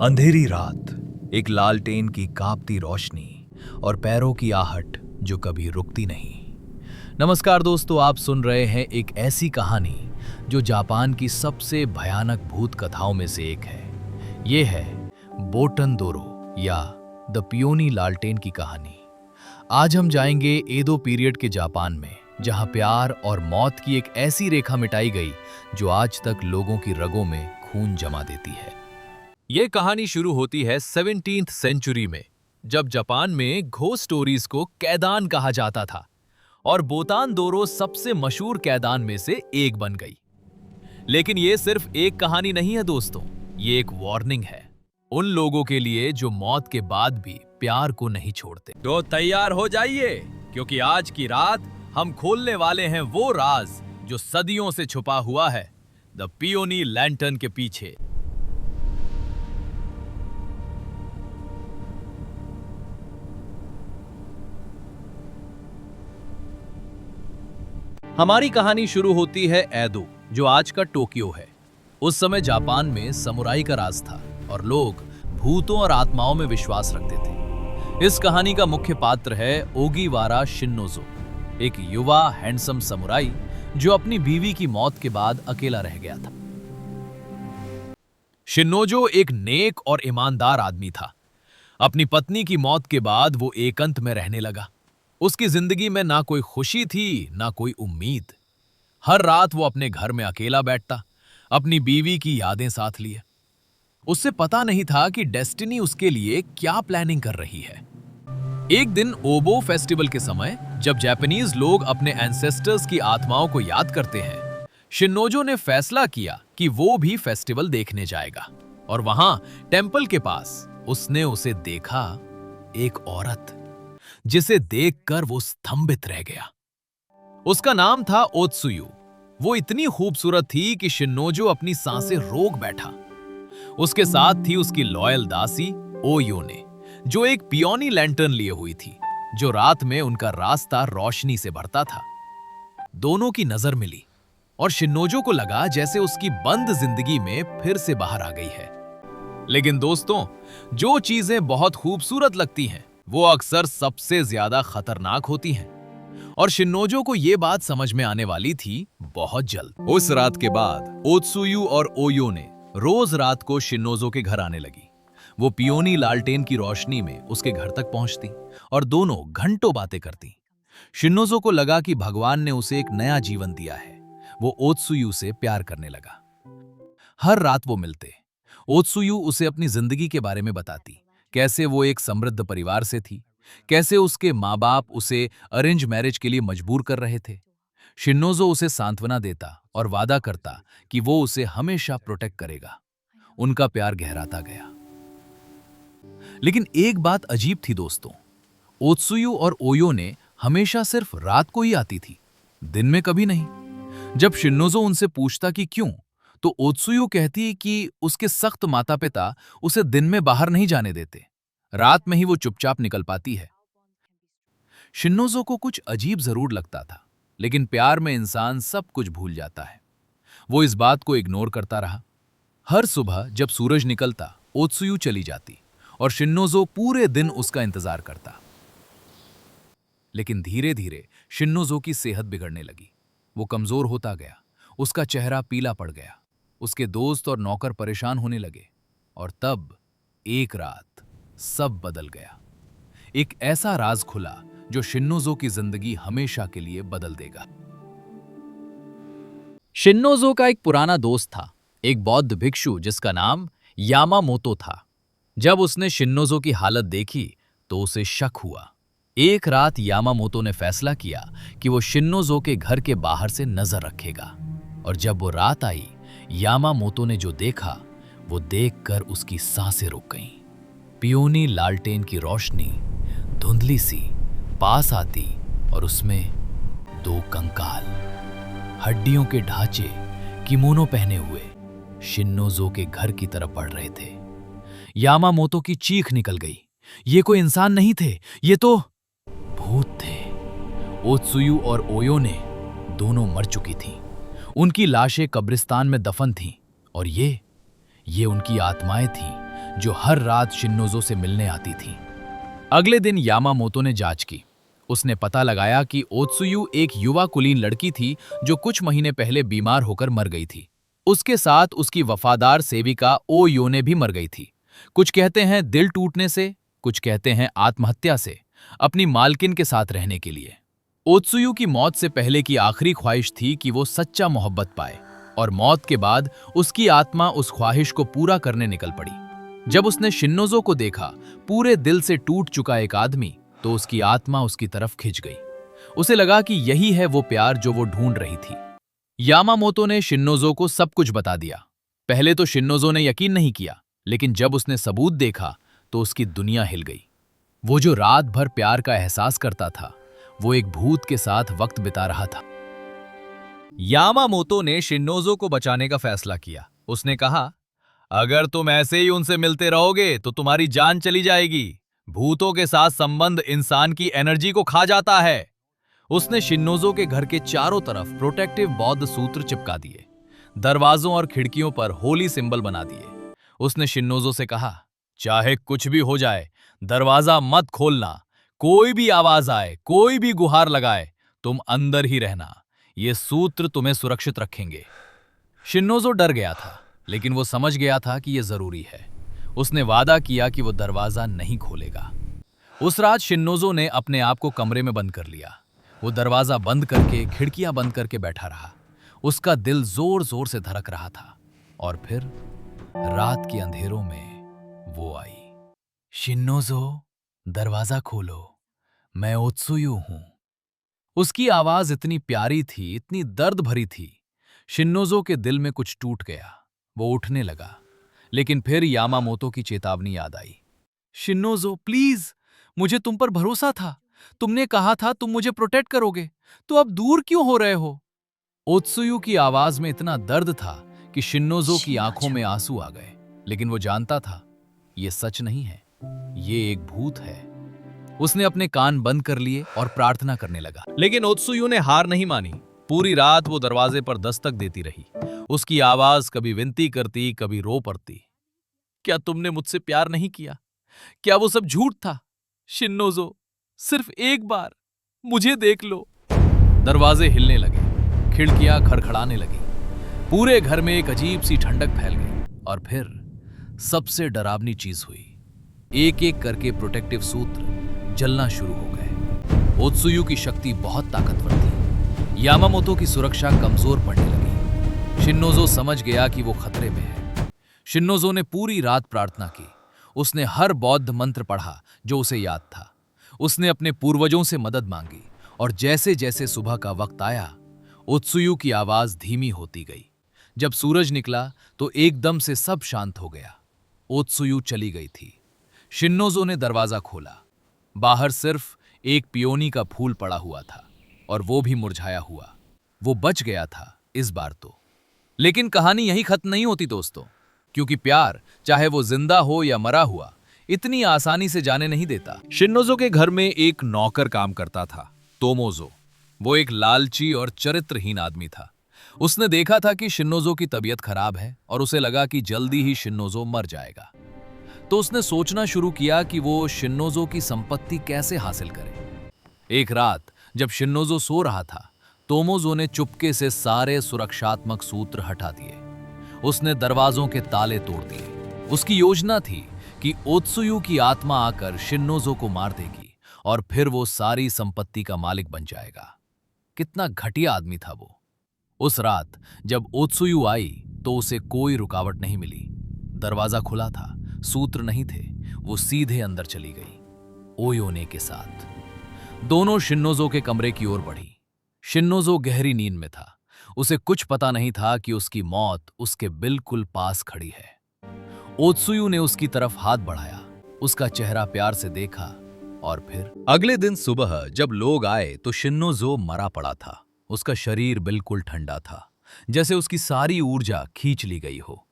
अंधेरी रात, एक लालटेन की कांपती रोशनी और पैरों की आहट जो कभी रुकती नहीं। नमस्कार दोस्तों, आप सुन रहे हैं एक ऐसी कहानी जो जापान की सबसे भयानक भूत कथाओं में से एक है। ये है बोटन-दोरो या द पियोनी लालटेन की कहानी। आज हम जाएंगे एडो पीरियड के जापान में, जहां प्यार और मौत की एक ऐसी रेखा मिटाई गई जो आज तक लोगों की रगों में खून जमा देती है। ये कहानी शुरू होती है 17th सेंचुरी में, जब जापान में घोस्ट स्टोरीज को कैदान कहा जाता था और बोतान-दोरो सबसे मशहूर कैदान में से एक बन गई। लेकिन ये सिर्फ एक कहानी नहीं है दोस्तों, ये एक वार्निंग है उन लोगों के लिए जो मौत के बाद भी प्यार को नहीं छोड़ते। तो तैयार हो जाइए, क्योंकि आज की रात हम खोलने वाले हैं वो राज जो सदियों से छुपा हुआ है द पियोनी लैंटर्न के पीछे। हमारी कहानी शुरू होती है एडो, जो आज का टोक्यो है। उस समय जापान में समुराई का राज था और लोग भूतों और आत्माओं में विश्वास रखते थे। इस कहानी का मुख्य पात्र है ओगिवारा शिन्नोजो, एक युवा हैंडसम समुराई जो अपनी बीवी की मौत के बाद अकेला रह गया था। शिन्नोजो एक नेक और ईमानदार आदमी था। अपनी पत्नी की मौत के बाद वो एकांत में रहने लगा। उसकी जिंदगी में ना कोई खुशी थी, ना कोई उम्मीद। हर रात वो अपने घर में अकेला बैठता, अपनी बीवी की यादें साथ लिए। उससे पता नहीं था कि डेस्टिनी उसके लिए क्या प्लानिंग कर रही है। एक दिन ओबो फेस्टिवल के समय, जब जापानीज लोग अपने एंसेस्टर्स की आत्माओं को याद करते हैं, शिन्नोजो ने फैसला किया कि वो भी फेस्टिवल देखने जाएगा। और वहां टेंपल के पास उसने उसे देखा, एक औरत जिसे देखकर वो स्तंभित रह गया। उसका नाम था ओत्सुयु। वो इतनी खूबसूरत थी कि शिन्नोजो अपनी सांसें रोक बैठा। उसके साथ थी उसकी लॉयल दासी ओयोने, जो एक पियोनी लैंटर्न लिए हुई थी, जो रात में उनका रास्ता रोशनी से भरता था। दोनों की नजर मिली और शिन्नोजो को लगा जैसे उसकी बंद जिंदगी में फिर से बाहर आ गई है। लेकिन दोस्तों, जो चीजें बहुत खूबसूरत लगती हैं, वो अक्सर सबसे ज्यादा खतरनाक होती हैं। और शिन्नोजो को ये बात समझ में आने वाली थी बहुत जल्द। उस रात के बाद ओत्सुयु और ओयोने रोज रात को शिन्नोजो के घर आने लगी। वो पियोनी लालटेन की रोशनी में उसके घर तक पहुंचती और दोनों घंटों बातें करती। शिन्नोजो को लगा कि भगवान ने उसे एक नया जीवन दिया है। वो ओत्सुयु से प्यार करने लगा। हर रात वो मिलते। ओत्सुयु उसे अपनी जिंदगी के बारे में बताती, कैसे वो एक समृद्ध परिवार से थी, कैसे उसके माँ बाप उसे अरेंज मैरिज के लिए मजबूर कर रहे थे। शिन्नोजो उसे सांत्वना देता और वादा करता कि वो उसे हमेशा प्रोटेक्ट करेगा। उनका प्यार गहराता गया। लेकिन एक बात अजीब थी दोस्तों, ओत्सुयु और ओयोने हमेशा सिर्फ रात को ही आती थी, दिन में कभी नहीं। जब शिन्नोजो उनसे पूछता कि क्यों, तो ओत्सुयु कहती कि उसके सख्त माता पिता उसे दिन में बाहर नहीं जाने देते, रात में ही वो चुपचाप निकल पाती है। शिन्नोजो को कुछ अजीब जरूर लगता था, लेकिन प्यार में इंसान सब कुछ भूल जाता है। वो इस बात को इग्नोर करता रहा। हर सुबह जब सूरज निकलता, ओत्सुयु चली जाती और शिन्नोजो पूरे दिन उसका इंतजार करता। लेकिन धीरे धीरे शिन्नोजो की सेहत बिगड़ने लगी। वो कमजोर होता गया, उसका चेहरा पीला पड़ गया। उसके दोस्त और नौकर परेशान होने लगे। और तब एक रात सब बदल गया। एक ऐसा राज खुला जो शिन्नोजो की जिंदगी हमेशा के लिए बदल देगा। शिन्नोजो का एक पुराना दोस्त था, एक बौद्ध भिक्षु जिसका नाम यामामोतो था। जब उसने शिन्नोजो की हालत देखी तो उसे शक हुआ। एक रात यामामोतो ने फैसला किया कि वो शिन्नोजो के घर के बाहर से नजर रखेगा। और जब वो रात आई, यामामोतो ने जो देखा, वो देखकर उसकी सांसें रुक गईं। पियोनी लालटेन की रोशनी धुंधली सी पास आती और उसमें दो कंकाल, हड्डियों के ढांचे, किमोनो पहने हुए शिन्नोजो के घर की तरफ बढ़ रहे थे। यामामोतो की चीख निकल गई। ये कोई इंसान नहीं थे, ये तो भूत थे। ओत्सुयु और ओयोने दोनों मर चुकी थीं। उनकी लाशें कब्रिस्तान में दफन थीं और ये उनकी आत्माएं थीं जो हर रात शिन्नोज़ो से मिलने आती थीं। अगले दिन यामामोतो ने जांच की। उसने पता लगाया कि ओत्सुयु एक युवा कुलीन लड़की थी जो कुछ महीने पहले बीमार होकर मर गई थी। उसके साथ उसकी वफादार सेविका ओ योने भी मर गई थी। कुछ कहते हैं दिल टूटने से, कुछ कहते हैं आत्महत्या से, अपनी मालकिन के साथ रहने के लिए। ओत्सुयु की मौत से पहले की आखिरी ख्वाहिश थी कि वो सच्चा मोहब्बत पाए, और मौत के बाद उसकी आत्मा उस ख्वाहिश को पूरा करने निकल पड़ी। जब उसने शिन्नोज़ो को देखा, पूरे दिल से टूट चुका एक आदमी, तो उसकी आत्मा उसकी तरफ खिंच गई। उसे लगा कि यही है वो प्यार जो वो ढूंढ रही थी। यामामोतो ने शिन्नोज़ो को सब कुछ बता दिया। पहले तो शिन्नोज़ो ने यकीन नहीं किया, लेकिन जब उसने सबूत देखा तो उसकी दुनिया हिल गई। वो जो रात भर प्यार का एहसास करता था, वो एक भूत के साथ वक्त बिता रहा था। यामामोतो ने शिन्नोज़ो को बचाने का फैसला किया। उसने कहा, अगर तुम ऐसे ही उनसे मिलते रहोगे तो तुम्हारी जान चली जाएगी। भूतों के साथ संबंध इंसान की एनर्जी को खा जाता है। उसने शिन्नोज़ो के घर के चारों तरफ प्रोटेक्टिव बौद्ध सूत्र चिपका दिए, दरवाजों और खिड़कियों पर होली सिंबल बना दिए। उसने शिन्नोज़ो से कहा, चाहे कुछ भी हो जाए, दरवाजा मत खोलना। कोई भी आवाज आए, कोई भी गुहार लगाए, तुम अंदर ही रहना। ये सूत्र तुम्हें सुरक्षित रखेंगे। शिन्नोज़ो डर गया था, लेकिन वो समझ गया था कि यह जरूरी है। उसने वादा किया कि वो दरवाजा नहीं खोलेगा। उस रात शिन्नोज़ो ने अपने आप को कमरे में बंद कर लिया। वो दरवाजा बंद करके, खिड़कियां बंद करके बैठा रहा। उसका दिल जोर जोर से धड़क रहा था। और फिर रात के अंधेरों में वो आई। शिन्नोज़ो, दरवाजा खोलो, मैं ओत्सुयु हूं। उसकी आवाज इतनी प्यारी थी, इतनी दर्द भरी थी। शिन्नोज़ो के दिल में कुछ टूट गया। वो उठने लगा, लेकिन फिर यामामोतो की चेतावनी याद आई। शिन्नोज़ो, प्लीज, मुझे तुम पर भरोसा था। तुमने कहा था तुम मुझे प्रोटेक्ट करोगे, तो अब दूर क्यों हो रहे हो? ओत्सुयु की आवाज में इतना दर्द था कि शिन्नोज़ो की आंखों में आंसू आ गए। लेकिन वो जानता था, ये सच नहीं है, ये एक भूत है। उसने अपने कान बंद कर लिए और प्रार्थना करने लगा। लेकिन ओत्सुयु ने हार नहीं मानी। पूरी रात वो दरवाजे पर दस्तक देती रही। उसकी आवाज कभी विनती करती, कभी रो पड़ती। क्या तुमने मुझसे प्यार नहीं किया? क्या वो सब झूठ था? शिन्नोज़ो, सिर्फ एक बार मुझे देख लो। दरवाजे हिलने लगे, खिड़कियां खड़खड़ाने लगी। पूरे घर में एक अजीब सी ठंडक फैल गई। और फिर सबसे डरावनी चीज हुई। एक एक करके प्रोटेक्टिव सूत्र जलना शुरू हो गए। ओत्सुयु की शक्ति बहुत ताकतवर थी। यामामोतो की सुरक्षा कमजोर पड़ने लगी। शिन्नोज़ो समझ गया कि वो खतरे में है। शिन्नोज़ो ने पूरी रात प्रार्थना की। उसने हर बौद्ध मंत्र पढ़ा जो उसे याद था। उसने अपने पूर्वजों से मदद मांगी, और जैसे जैसे सुबह का वक्त आया, ओत्सुयु की आवाज धीमी होती गई। जब सूरज निकला तो एकदम से सब शांत हो गया। ओत्सुयु चली गई थी। शिन्नोज़ो ने दरवाजा खोला। बाहर सिर्फ एक पियोनी का फूल पड़ा हुआ था, और वो भी मुरझाया हुआ। वो बच गया था इस बार तो। लेकिन कहानी यही खत्म नहीं होती दोस्तों, क्योंकि प्यार, चाहे वो जिंदा हो या मरा हुआ, इतनी आसानी से जाने नहीं देता। शिन्नोज़ो के घर में एक नौकर काम करता था, तोमोज़ो। वो एक लालची और चरित्रहीन आदमी था। उसने देखा था कि शिन्नोज़ो की तबीयत खराब है, और उसे लगा कि जल्दी ही शिन्नोज़ो मर जाएगा। तो उसने सोचना शुरू किया कि वो शिन्नोज़ो की संपत्ति कैसे हासिल करे। एक रात जब शिन्नोज़ो सो रहा था, तोमोज़ो ने चुपके से सारे सुरक्षात्मक सूत्र हटा दिए। उसने दरवाजों के ताले तोड़ दिए। उसकी योजना थी कि ओत्सुयु की आत्मा आकर शिन्नोज़ो को मार देगी, और फिर वो सारी संपत्ति का मालिक बन जाएगा। कितना घटिया आदमी था वो। उस रात जब ओत्सुयु आई तो उसे कोई रुकावट नहीं मिली। दरवाजा खुला था, सूत्र नहीं थे। वो सीधे अंदर चली गई, ओयोने के साथ। दोनों शिन्नोज़ो के कमरे की ओर बढ़ी। शिन्नोज़ो गहरी नींद में था। उसे कुछ पता नहीं था कि उसकी मौत उसके बिल्कुल पास खड़ी है। ओत्सुयु ने उसकी तरफ हाथ बढ़ाया, उसका चेहरा प्यार से देखा, और फिर अगले दिन सुबह जब लोग आए तो शिन्नोज़ो मरा पड़ा था। उसका शरीर बिल्कुल ठंडा था, जैसे उसकी सारी ऊर्जा खींच ली गई हो।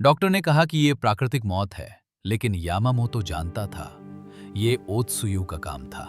डॉक्टर ने कहा कि यह प्राकृतिक मौत है, लेकिन यामामोतो जानता था यह ओत्सुयु का काम था।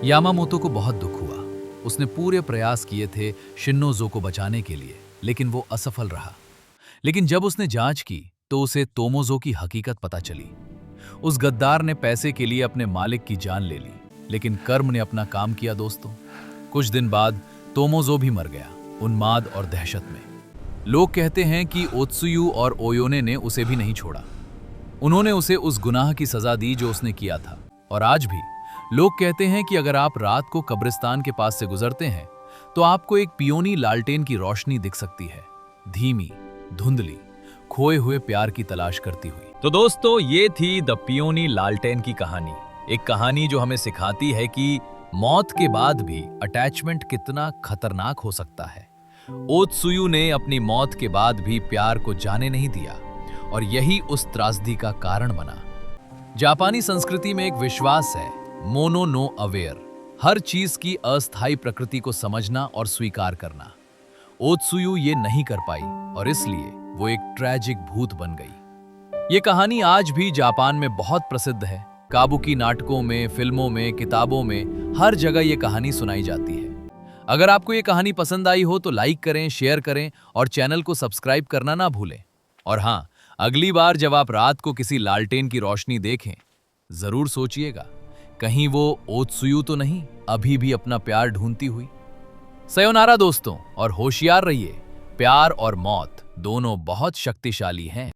यामामोतो को बहुत दुख हुआ। उसने पूरे प्रयास किए थे शिन्नोज़ो को बचाने के लिए, लेकिन वो असफल रहा। लेकिन जब उसने जांच की तो उसे तोमोज़ो की हकीकत पता चली। उस गद्दार ने पैसे के लिए अपने मालिक की जान ले ली, लेकिन कर्म ने अपना काम किया दोस्तों। कुछ दिन बाद तोमोज़ो भी मर गया, उन्माद और दहशत में। लोग कहते हैं कि ओत्सुयु और ओयोने ने उसे भी नहीं छोड़ा। उन्होंने उसे उस गुनाह की सजा दी जो उसने किया था। और आज भी लोग कहते हैं कि अगर आप रात को कब्रिस्तान के पास से गुजरते हैं तो आपको एक पियोनी लालटेन की रोशनी दिख सकती है, धीमी, धुंधली, खोए हुए प्यार की तलाश करती हुई। तो दोस्तों, ये थी द पियोनी लालटेन की कहानी। एक कहानी जो हमें सिखाती है कि मौत के बाद भी अटैचमेंट कितना खतरनाक हो सकता है। ओत्सुयु ने अपनी मौत के बाद भी प्यार को जाने नहीं दिया और यही उस त्रासदी का कारण बना। जापानी संस्कृति में एक विश्वास है, मोनो नो अवेयर, हर चीज की अस्थायी प्रकृति को समझना और स्वीकार करना। ओत्सुयु ये नहीं कर पाई और इसलिए वो एक ट्रैजिक भूत बन गई। ये कहानी आज भी जापान में बहुत प्रसिद्ध है। काबुकी नाटकों में, फिल्मों में, किताबों में, हर जगह ये कहानी सुनाई जाती है। अगर आपको ये कहानी पसंद आई हो तो लाइक करें, शेयर करें और चैनल को सब्सक्राइब करना ना भूलें। और हाँ, अगली बार जब आप रात को किसी लालटेन की रोशनी देखें, जरूर सोचिएगा कहीं वो ओत्सुयु तो नहीं अभी भी अपना प्यार ढूंढती हुई। सयोनारा दोस्तों, और होशियार रहिए, प्यार और मौत दोनों बहुत शक्तिशाली हैं।